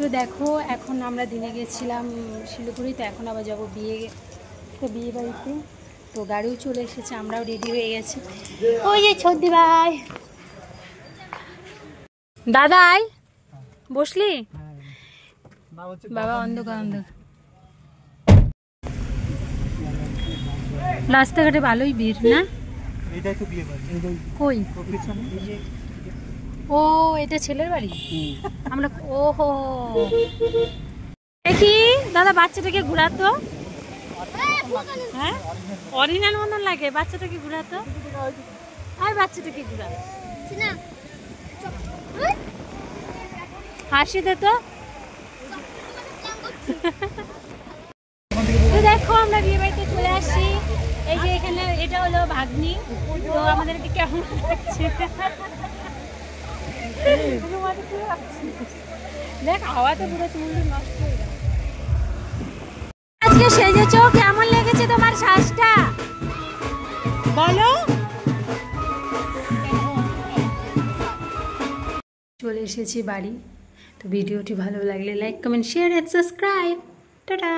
তো দেখো এখন আমরা দিনে গেছিলাম শিলিগুড়ি, তো এখন আবার যাবো বিয়ে বাড়িতে। তো গাড়িও চলে এসেছে, আমরাও রেডি হয়ে গেছি। ওই যে ছদ্দি ভাই, দাদাই বসলি? বাবা অন্ধকার রাস্তাঘাটে ভালোই ভিড় না? কই? ও এটা ছেলের বাড়ি। আমরা ওহো দেখি দাদা বাচ্চাটাকে ঘুরাতো। হ্যাঁ অরিজিনাল মতন লাগে, বাচ্চাটাকে ঘুরাতো। আর বাচ্চাটাকে ঘুরা, হাসি দে তো। দেখো আমরা বিয়ে বাড়িতে চলে আসছি। এই যে এখানে এটা হলো ভাগ্নি। তো আমাদেরকে কেমন লাগছে দেখ, হাওয়াতে পুরো চুল নষ্ট হয়ে গেল। আজকে সেজেছো, কেমন লেগেছে তোমার শ্বাসটা বলো? চলে এসেছি বাড়ি। তো ভিডিওটি ভালো লাগলে like, comment, share and subscribe. Tata.